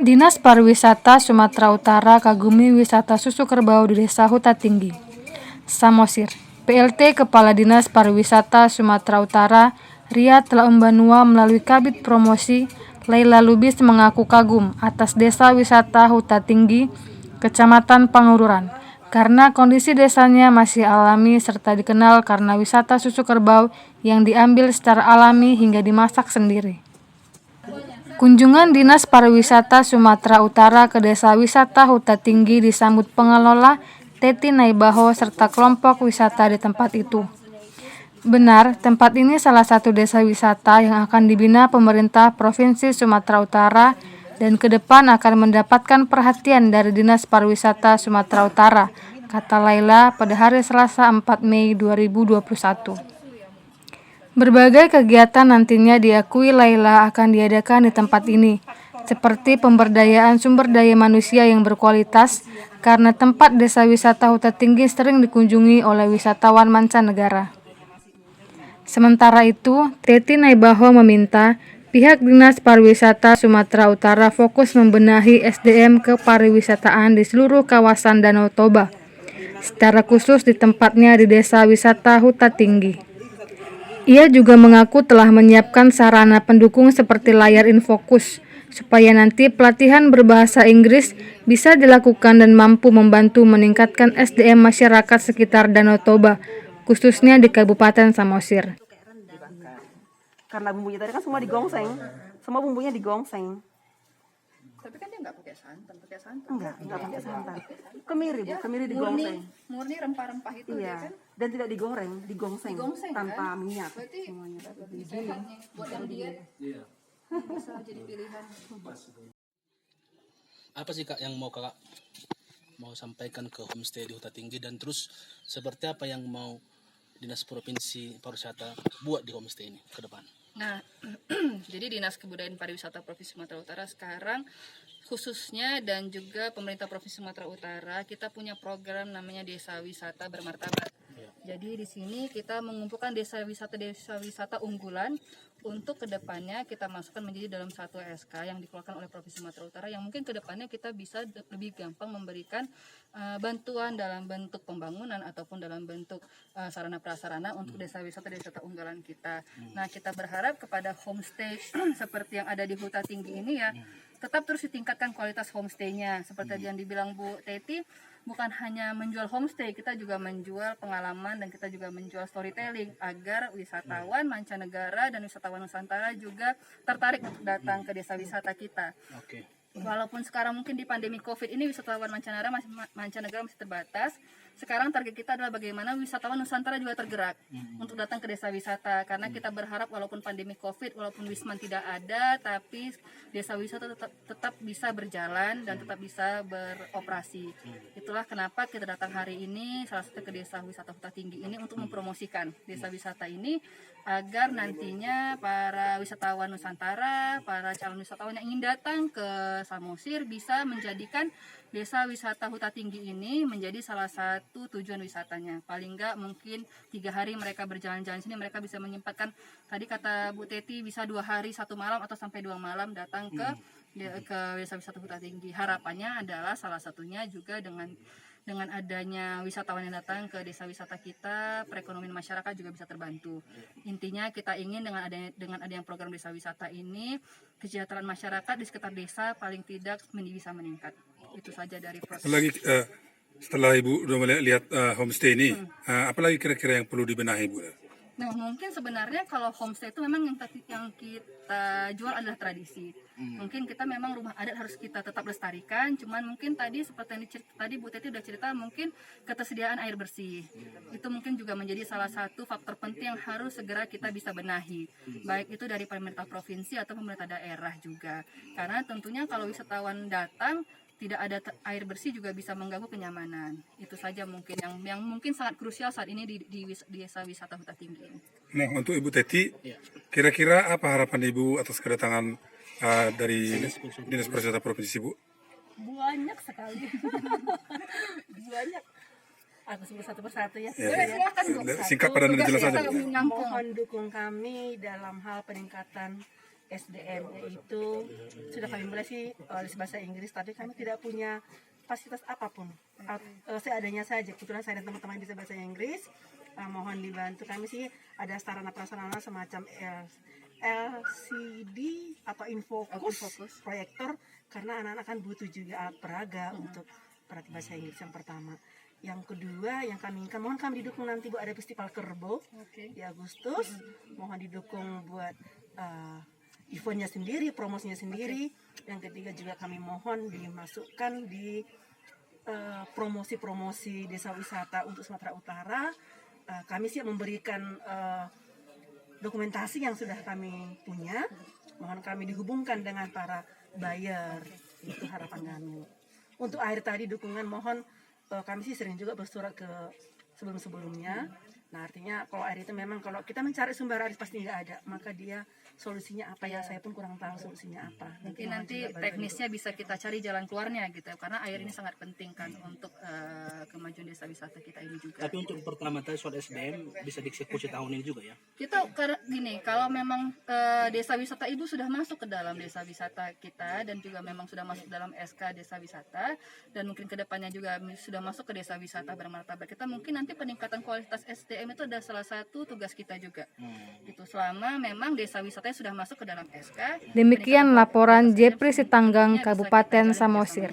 Dinas Pariwisata Sumatera Utara kagumi wisata susu kerbau di Desa Huta Tinggi, Samosir. PLT Kepala Dinas Pariwisata Sumatera Utara, Ria telah Umbanua melalui Kabid Promosi, Laila Lubis mengaku kagum atas Desa Wisata Huta Tinggi, Kecamatan Pangururan, karena kondisi desanya masih alami serta dikenal karena wisata susu kerbau yang diambil secara alami hingga dimasak sendiri. Kunjungan Dinas Pariwisata Sumatera Utara ke Desa Wisata Huta Tinggi disambut pengelola Teti Naibaho serta kelompok wisata di tempat itu. Benar, tempat ini salah satu desa wisata yang akan dibina pemerintah Provinsi Sumatera Utara dan ke depan akan mendapatkan perhatian dari Dinas Pariwisata Sumatera Utara, kata Laila pada hari Selasa 4 Mei 2021. Berbagai kegiatan nantinya diakui Laila akan diadakan di tempat ini, seperti pemberdayaan sumber daya manusia yang berkualitas, karena tempat desa wisata Huta Tinggi sering dikunjungi oleh wisatawan mancanegara. Sementara itu, Teti Naibaho meminta pihak Dinas Pariwisata Sumatera Utara fokus membenahi SDM kepariwisataan di seluruh kawasan Danau Toba, secara khusus di tempatnya di Desa Wisata Huta Tinggi. Ia juga mengaku telah menyiapkan sarana pendukung seperti layar infokus, supaya nanti pelatihan berbahasa Inggris bisa dilakukan dan mampu membantu meningkatkan SDM masyarakat sekitar Danau Toba, khususnya di Kabupaten Samosir. Karena bumbunya tadi kan semua digongseng, semua bumbunya digongseng. Tapi kan dia nggak pakai santan. Enggak pakai santan. Kemiri Bu, kemiri digongseng. Murni rempah-rempah itu Iya. ya kan? Dan tidak digoreng, digongseng tanpa kan? minyak. Berarti Semuanya tapi sehat nih buat yang diet. Bisa jadi pilihan. Apa sih Kak yang mau Kakak mau sampaikan ke homestay di Huta Tinggi, dan terus seperti apa yang mau Dinas Provinsi Pariwisata buat di homestay ini ke depan? Nah, jadi Dinas Kebudayaan Pariwisata Provinsi Sumatera Utara sekarang khususnya dan juga pemerintah Provinsi Sumatera Utara kita punya program namanya Desa Wisata Bermartabat. Jadi di sini kita mengumpulkan desa wisata unggulan untuk kedepannya kita masukkan menjadi dalam satu SK yang dikeluarkan oleh Provinsi Sumatera Utara, yang mungkin kedepannya kita bisa lebih gampang memberikan bantuan dalam bentuk pembangunan ataupun dalam bentuk sarana prasarana untuk desa wisata unggulan kita. Nah, kita berharap kepada homestay seperti yang ada di Huta Tinggi ini ya tetap terus ditingkatkan kualitas homestay-nya. Seperti yang dibilang Bu Teti, bukan hanya menjual homestay, kita juga menjual pengalaman dan kita juga menjual storytelling agar wisatawan mancanegara dan wisatawan Nusantara juga tertarik untuk datang ke desa wisata kita. Walaupun sekarang mungkin di pandemi COVID ini wisatawan mancanegara masih terbatas, sekarang target kita adalah bagaimana wisatawan Nusantara juga tergerak untuk datang ke desa wisata, karena kita berharap walaupun pandemi COVID, walaupun wisman tidak ada, tapi desa wisata tetap bisa berjalan dan tetap bisa beroperasi. Itulah kenapa kita datang hari ini salah satu ke desa wisata Huta Tinggi ini untuk mempromosikan desa wisata ini agar nantinya para wisatawan Nusantara, para calon wisatawan yang ingin datang ke Samosir bisa menjadikan desa wisata Huta Tinggi ini menjadi salah satu tujuan wisatanya. Paling enggak mungkin 3 hari mereka berjalan-jalan sini, mereka bisa menyempatkan, tadi kata Bu Teti, bisa 2 hari 1 malam atau sampai 2 malam datang ke desa wisata Huta Tinggi. Harapannya adalah salah satunya juga dengan adanya wisatawan yang datang ke desa wisata kita, perekonomian masyarakat juga bisa terbantu. Intinya kita ingin dengan adanya program desa wisata ini, kesejahteraan masyarakat di sekitar desa paling tidak bisa meningkat. Itu saja dari proses. Apalagi setelah Ibu udah lihat homestay ini, apalagi kira-kira yang perlu dibenahi Bu? Nah, mungkin sebenarnya kalau homestay itu memang yang kita jual adalah tradisi. Mungkin kita memang rumah adat harus kita tetap lestarikan, cuman mungkin tadi seperti yang tadi Bu Teti udah cerita, mungkin ketersediaan air bersih. Itu mungkin juga menjadi salah satu faktor penting yang harus segera kita bisa benahi. Baik itu dari pemerintah provinsi atau pemerintah daerah juga. Karena tentunya kalau wisatawan datang tidak ada air bersih juga bisa mengganggu kenyamanan. Itu saja mungkin yang mungkin sangat krusial saat ini di desa wisata Huta Tinggi. Nah, untuk Ibu Teti, kira-kira apa harapan Ibu atas kedatangan dari Dinas Pariwisata Provinsi Bu? Banyak sekali. Banyak. Aku sebut satu persatu ya. Silakan Bu. Singkat padat dan jelas saja Bu. Mohon dukung kami dalam hal peningkatan SDM itu sudah kami mulai sih les bahasa Inggris, tapi kami tidak punya fasilitas apapun. Seadanya saja. Kebetulan saya dan teman-teman bisa bahasa Inggris. Mohon dibantu kami sih ada sarana prasarana semacam LCD atau infokus, proyektor, karena anak-anak kan butuh juga alat peraga untuk berarti bahasa Inggris yang pertama. Yang kedua yang kami inginkan, mohon kami didukung nanti buat ada festival kerbau di Agustus. Mohon didukung buat eventnya sendiri, promosinya sendiri. Yang ketiga juga kami mohon dimasukkan di promosi-promosi desa wisata untuk Sumatera Utara. Kami siap memberikan dokumentasi yang sudah kami punya. Mohon kami dihubungkan dengan para buyer. Itu harapan kami. Untuk air tadi dukungan mohon, kami sih sering juga bersurat ke sebelum-sebelumnya. Nah artinya kalau air itu memang kalau kita mencari sumber air pasti nggak ada, maka dia solusinya apa ya, saya pun kurang tahu solusinya apa. Mungkin nanti teknisnya bisa kita cari jalan keluarnya gitu, karena air ini sangat penting kan untuk kemajuan desa wisata kita ini juga. Tapi untuk pertama tadi soal SDM bisa dieksekusi tahun ini juga ya? Kita gini, kalau memang desa wisata ibu sudah masuk ke dalam desa wisata kita dan juga memang sudah masuk dalam SK desa wisata dan mungkin kedepannya juga sudah masuk ke desa wisata bermartabat kita, mungkin nanti peningkatan kualitas SDM itu ada salah satu tugas kita juga. Itu selama memang desa wisatanya sudah masuk ke dalam SK. Demikian laporan Jepri Sitanggang, Kabupaten Samosir.